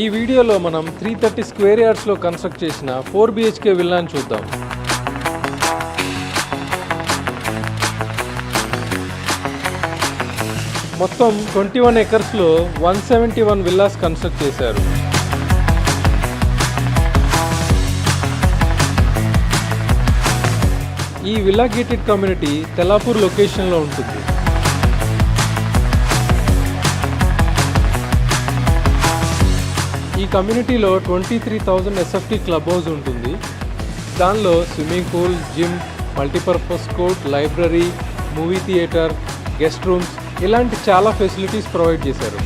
ఈ వీడియోలో మనం 330 స్క్వేర్ యార్డ్స్లో కన్స్ట్రక్ట్ చేసిన 4 BHK విల్లాని చూద్దాం. మొత్తం 21 ఎకర్స్లో 171 విల్లాస్ కన్స్ట్రక్ట్ చేశారు. ఈ విల్లా గేటెడ్ కమ్యూనిటీ తెల్లాపూర్ లొకేషన్లో ఉంటుంది. ఈ కమ్యూనిటీలో 23,000 SFT క్లబ్ హౌస్ ఉంటుంది. దానిలో swimming pool, gym, multipurpose court, library, movie theatre, guest rooms ఇలాంటి చాలా ఫెసిలిటీస్ ప్రొవైడ్ చేశారు.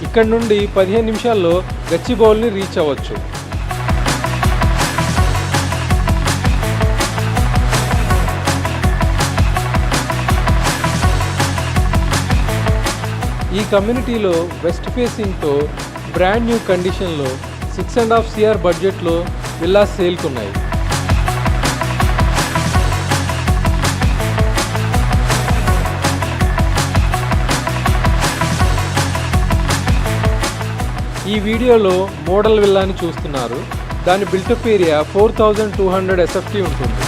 ఇక్కడ నుండి 15 నిమిషాల్లో గచ్చిబౌలిని రీచ్ అవ్వచ్చు. ఈ కమ్యూనిటీలో వెస్ట్ ఫేసింగ్తో బ్రాండ్ న్యూ కండిషన్లో 6.5 CR బడ్జెట్లో విల్లాస్ సేల్కున్నాయి. ఈ వీడియోలో మోడల్ విల్లాని చూస్తున్నారు. దాని బిల్టప్ ఏరియా 4,200 SFT ఉంటుంది.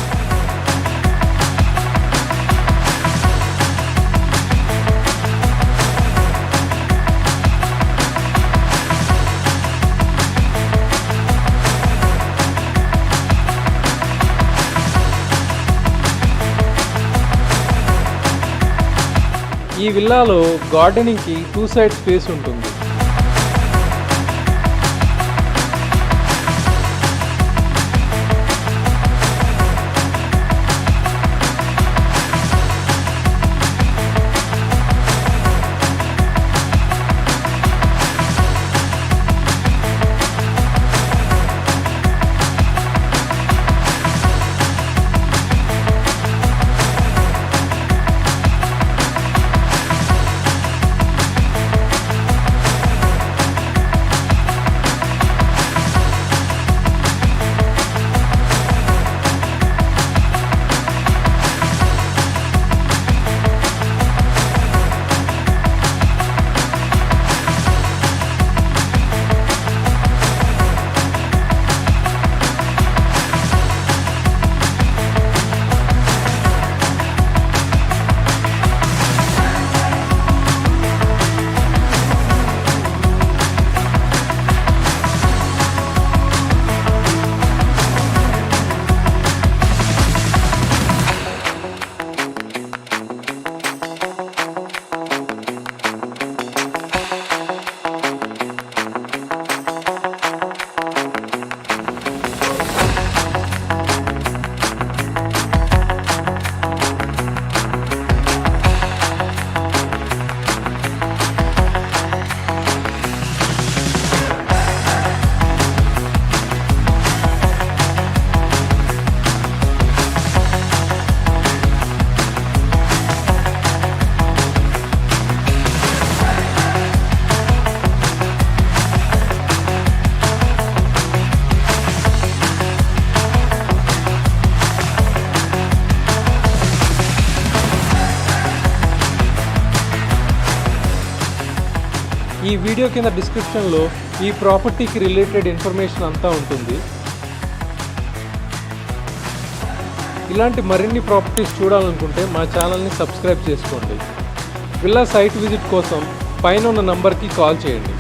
ఈ విల్లాలో గార్డెనింగ్కి 2 సైడ్ స్పేస్ ఉంటుంది. ఈ వీడియో కింద డిస్క్రిప్షన్లో ఈ ప్రాపర్టీకి రిలేటెడ్ ఇన్ఫర్మేషన్ అంతా ఉంటుంది. ఇలాంటి మరిన్ని ప్రాపర్టీస్ చూడాలనుకుంటే మా ఛానల్ని సబ్స్క్రైబ్ చేసుకోండి. విల్లా సైట్ విజిట్ కోసం పైన ఉన్న నంబర్కి కాల్ చేయండి.